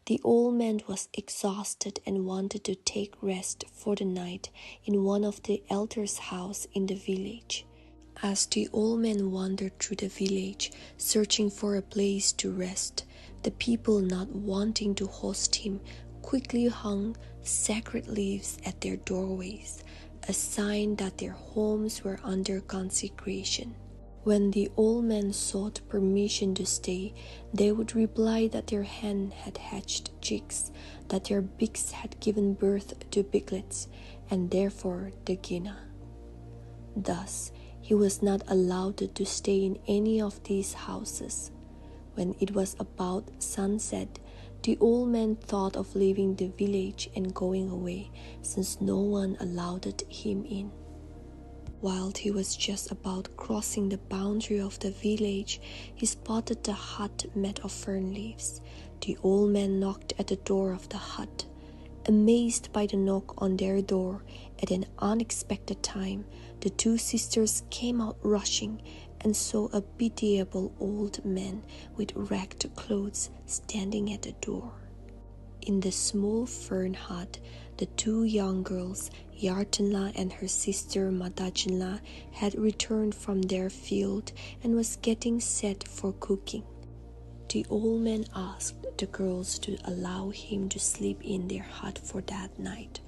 The old man was exhausted and wanted to take rest for the night in one of the elders' houses in the village. As the old man wandered through the village, searching for a place to rest, the people, not wanting to host him, quickly hung sacred leaves at their doorways, a sign that their homes were under consecration. When the old men sought permission to stay, they would reply that their hen had hatched chicks, that their beaks had given birth to piglets, and therefore the gina. Thus, he was not allowed to stay in any of these houses. When it was about sunset, the old man thought of leaving the village and going away, since no one allowed him in. While he was just about crossing the boundary of the village, he spotted the hut made of fern leaves. The old man knocked at the door of the hut. Amazed by the knock on their door at an unexpected time, the two sisters came out rushing and saw a pitiable old man with ragged clothes standing at the door. In the small fern hut, the two young girls, Yartenla and her sister Madajinla, had returned from their field and was getting set for cooking. The old man asked the girls to allow him to sleep in their hut for that night.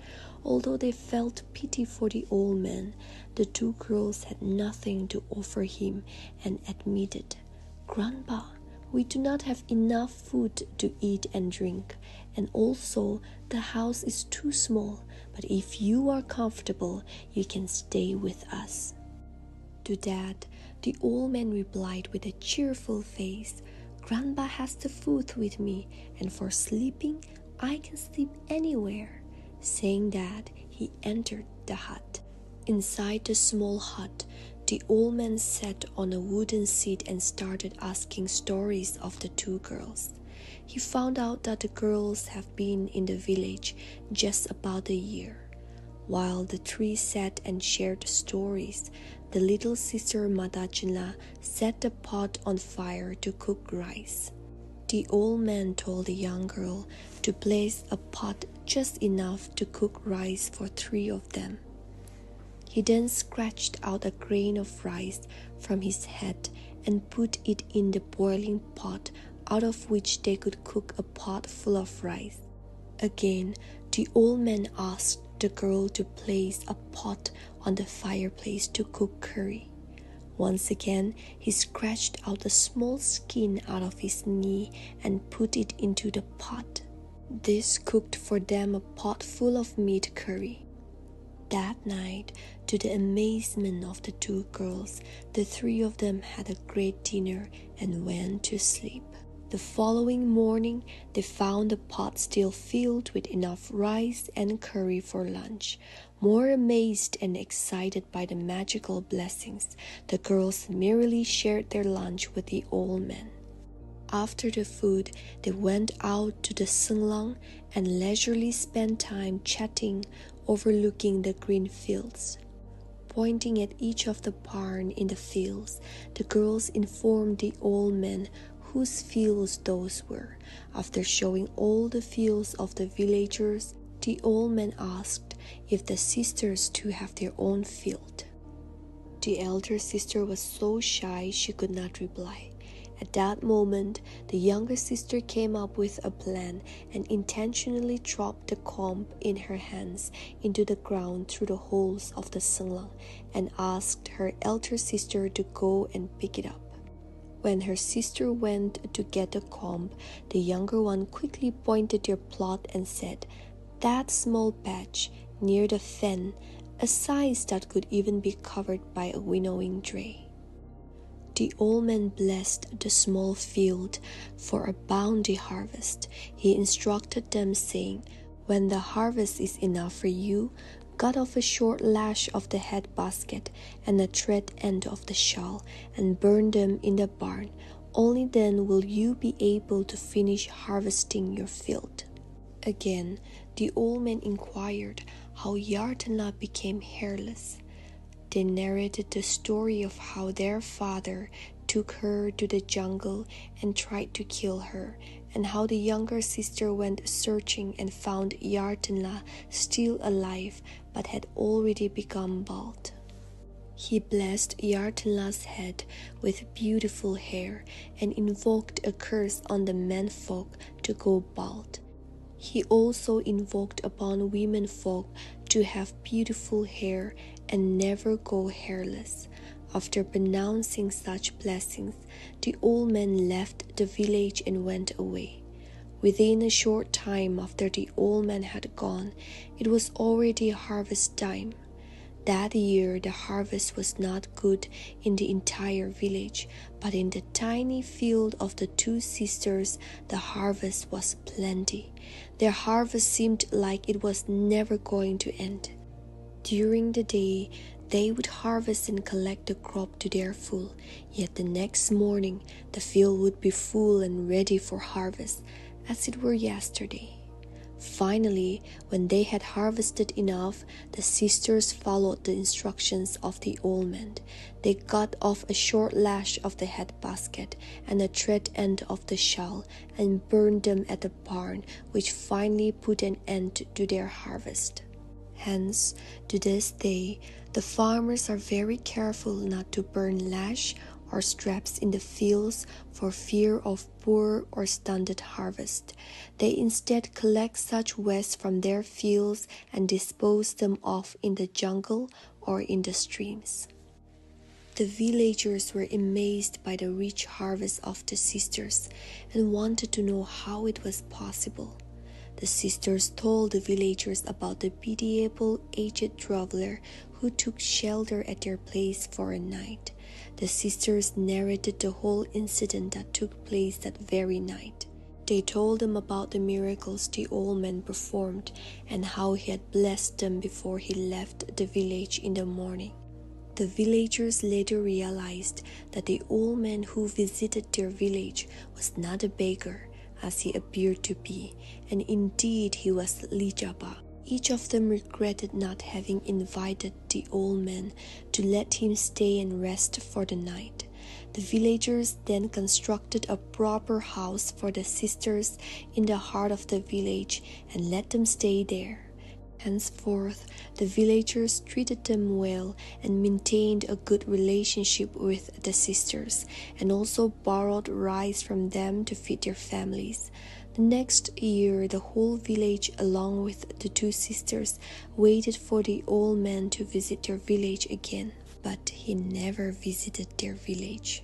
Although they felt pity for the old man, the two girls had nothing to offer him and admitted, "Grandpa, we do not have enough food to eat and drink, and also the house is too small, but if you are comfortable, you can stay with us." To that, the old man replied with a cheerful face, "Grandpa has the food with me, and for sleeping, I can sleep anywhere." Saying that, he entered the hut. Inside the small hut, the old man sat on a wooden seat and started asking stories of the two girls. He found out that the girls have been in the village just about a year. While the three sat and shared stories, the little sister Madajinla set the pot on fire to cook rice. The old man told the young girl to place a pot just enough to cook rice for 3 of them. He then scratched out a grain of rice from his head and put it in the boiling pot, out of which they could cook a pot full of rice. Again, the old man asked the girl to place a pot on the fireplace to cook curry. Once again, he scratched out a small skin out of his knee and put it into the pot. This cooked for them a pot full of meat curry. That night, to the amazement of the two girls, the 3 of them had a great dinner and went to sleep. The following morning, they found the pot still filled with enough rice and curry for lunch. More amazed and excited by the magical blessings, the girls merrily shared their lunch with the old man. After the food, they went out to the Tsüngremmung and leisurely spent time chatting, overlooking the green fields. Pointing at each of the barns in the fields, the girls informed the old man whose fields those were. After showing all the fields of the villagers, the old man asked if the sisters too have their own field. The elder sister was so shy she could not reply. At that moment, the younger sister came up with a plan and intentionally dropped the comb in her hands into the ground through the holes of the Tsüngremmung and asked her elder sister to go and pick it up. When her sister went to get the comb, the younger one quickly pointed their plot and said, "That small patch near the fen, a size that could even be covered by a winnowing dray." The old man blessed the small field for a bounty harvest. He instructed them, saying, "When the harvest is enough for you, cut off a short lash of the head basket and a thread end of the shawl and burn them in the barn. Only then will you be able to finish harvesting your field." Again, the old man inquired how Yartenla became hairless. They narrated the story of how their father took her to the jungle and tried to kill her, and how the younger sister went searching and found Yartenla still alive but had already become bald. He blessed Yartenla's head with beautiful hair and invoked a curse on the menfolk to go bald. He also invoked upon womenfolk to have beautiful hair and never go hairless. After pronouncing such blessings, the old man left the village and went away. Within a short time after the old man had gone, it was already harvest time. That year the harvest was not good in the entire village, but in the tiny field of the two sisters the harvest was plenty. Their harvest seemed like it was never going to end. During the day they would harvest and collect the crop to their full, yet the next morning the field would be full and ready for harvest, as it were yesterday. Finally, when they had harvested enough, the sisters followed the instructions of the old man. They cut off a short lash of the head basket and a thread end of the shawl and burned them at the barn, which finally put an end to their harvest. Hence, to this day, the farmers are very careful not to burn lash or straps in the fields for fear of poor or stunted harvest. They instead collect such waste from their fields and dispose them off in the jungle or in the streams. The villagers were amazed by the rich harvest of the sisters and wanted to know how it was possible. The sisters told the villagers about the pitiable aged traveler who took shelter at their place for a night. The sisters narrated the whole incident that took place that very night. They told them about the miracles the old man performed and how he had blessed them before he left the village in the morning. The villagers later realized that the old man who visited their village was not a beggar, as he appeared to be, and indeed he was Lijaba. Each of them regretted not having invited the old man to let him stay and rest for the night. The villagers then constructed a proper house for the sisters in the heart of the village and let them stay there. Henceforth, the villagers treated them well and maintained a good relationship with the sisters, and also borrowed rice from them to feed their families. The next year, the whole village, along with the two sisters, waited for the old man to visit their village again, but he never visited their village.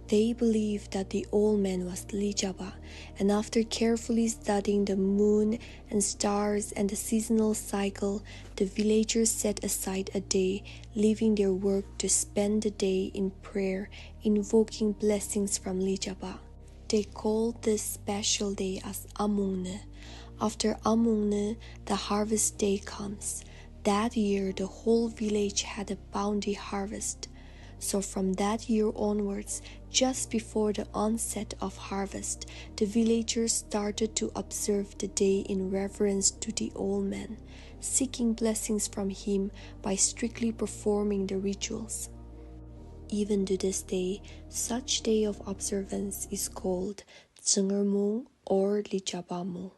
They believed that the old man was Lijaba, and after carefully studying the moon and stars and the seasonal cycle, the villagers set aside a day, leaving their work to spend the day in prayer, invoking blessings from Lijaba. They called this special day as Amungne. After Amungne, the harvest day comes. That year, the whole village had a bounty harvest. So from that year onwards, just before the onset of harvest, the villagers started to observe the day in reverence to the old man, seeking blessings from him by strictly performing the rituals. Even to this day, such day of observance is called Tsüngremmung or Lijabamo.